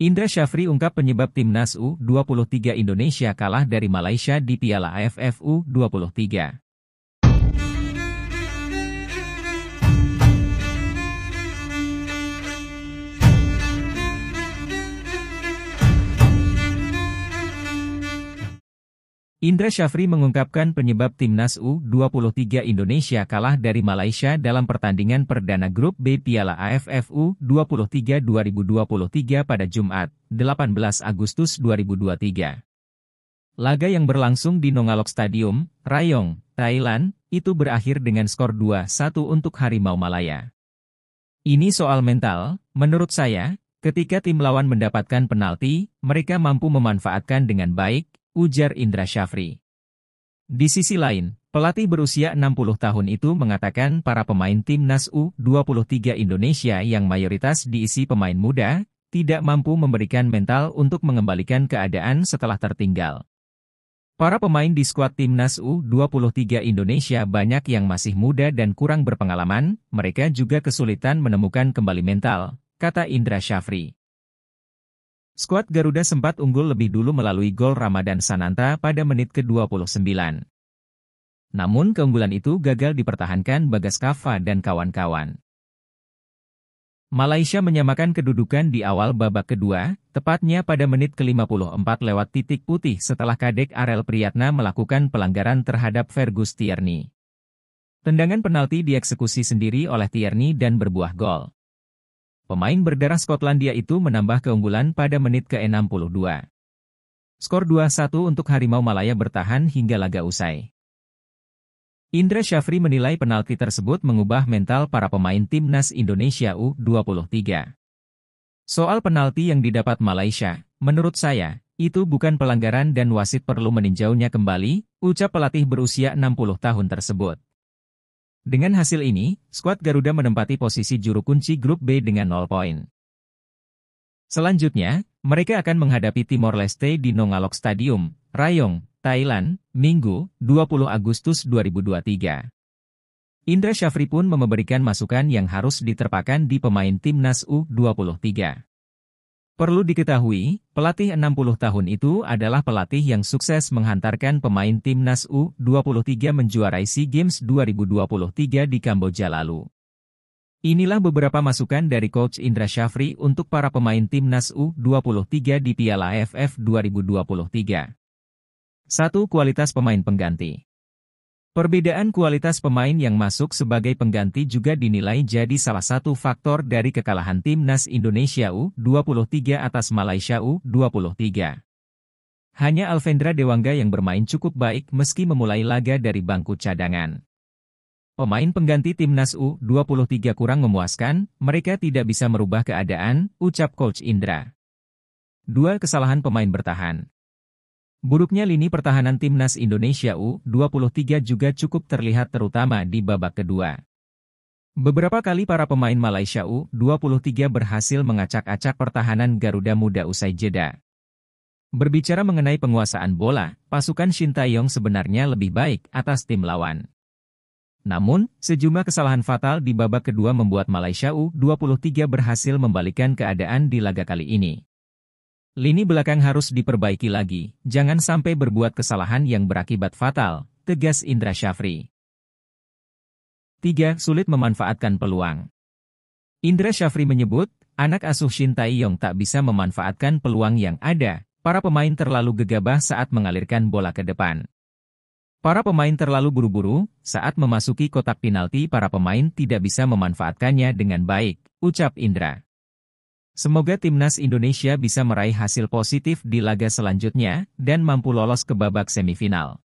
Indra Syafri ungkap penyebab timnas U23 Indonesia kalah dari Malaysia di Piala AFF U23. Indra Syafri mengungkapkan penyebab timnas U23 Indonesia kalah dari Malaysia dalam pertandingan perdana grup B Piala AFF U23 2023 pada Jumat, 18 Agustus 2023. Laga yang berlangsung di Nongalok Stadium, Rayong, Thailand, itu berakhir dengan skor 2-1 untuk Harimau Malaya. Ini soal mental, menurut saya, ketika tim lawan mendapatkan penalti, mereka mampu memanfaatkan dengan baik, ujar Indra Syafri. Di sisi lain, pelatih berusia 60 tahun itu mengatakan para pemain timnas U23 Indonesia yang mayoritas diisi pemain muda, tidak mampu memberikan mental untuk mengembalikan keadaan setelah tertinggal. Para pemain di skuad timnas U23 Indonesia banyak yang masih muda dan kurang berpengalaman, mereka juga kesulitan menemukan kembali mental, kata Indra Syafri. Skuad Garuda sempat unggul lebih dulu melalui gol Ramadan Sananta pada menit ke-29. Namun keunggulan itu gagal dipertahankan Bagas Kava dan kawan-kawan. Malaysia menyamakan kedudukan di awal babak kedua, tepatnya pada menit ke-54 lewat titik putih setelah Kadek Arel Priyatna melakukan pelanggaran terhadap Fergus Tierney. Tendangan penalti dieksekusi sendiri oleh Tierney dan berbuah gol. Pemain berdarah Skotlandia itu menambah keunggulan pada menit ke-62. Skor 2-1 untuk Harimau Malaya bertahan hingga laga usai. Indra Syafri menilai penalti tersebut mengubah mental para pemain timnas Indonesia U23. Soal penalti yang didapat Malaysia, menurut saya, itu bukan pelanggaran dan wasit perlu meninjaunya kembali, ucap pelatih berusia 60 tahun tersebut. Dengan hasil ini, skuad Garuda menempati posisi juru kunci grup B dengan 0 poin. Selanjutnya, mereka akan menghadapi Timor Leste di Nongalok Stadium, Rayong, Thailand, Minggu, 20 Agustus 2023. Indra Syafri pun memberikan masukan yang harus diterapkan di pemain timnas U23. Perlu diketahui, pelatih 60 tahun itu adalah pelatih yang sukses menghantarkan pemain timnas U23 menjuarai SEA Games 2023 di Kamboja lalu. Inilah beberapa masukan dari Coach Indra Syafri untuk para pemain timnas U23 di Piala AFF 2023. 1. Kualitas pemain pengganti. Perbedaan kualitas pemain yang masuk sebagai pengganti juga dinilai jadi salah satu faktor dari kekalahan timnas Indonesia U23 atas Malaysia U23. Hanya Alvendra Dewangga yang bermain cukup baik meski memulai laga dari bangku cadangan. Pemain pengganti timnas U23 kurang memuaskan, mereka tidak bisa merubah keadaan, ucap Coach Indra. 2. Kesalahan pemain bertahan. Buruknya lini pertahanan timnas Indonesia U23 juga cukup terlihat terutama di babak kedua. Beberapa kali para pemain Malaysia U23 berhasil mengacak-acak pertahanan Garuda Muda usai jeda. Berbicara mengenai penguasaan bola, pasukan Shin Taeyong sebenarnya lebih baik atas tim lawan. Namun, sejumlah kesalahan fatal di babak kedua membuat Malaysia U23 berhasil membalikkan keadaan di laga kali ini. Lini belakang harus diperbaiki lagi, jangan sampai berbuat kesalahan yang berakibat fatal, tegas Indra Syafri. 3. Sulit memanfaatkan peluang. Indra Syafri menyebut, anak asuh Shin Taeyong tak bisa memanfaatkan peluang yang ada, para pemain terlalu gegabah saat mengalirkan bola ke depan. Para pemain terlalu buru-buru, saat memasuki kotak penalti para pemain tidak bisa memanfaatkannya dengan baik, ucap Indra. Semoga timnas Indonesia bisa meraih hasil positif di laga selanjutnya dan mampu lolos ke babak semifinal.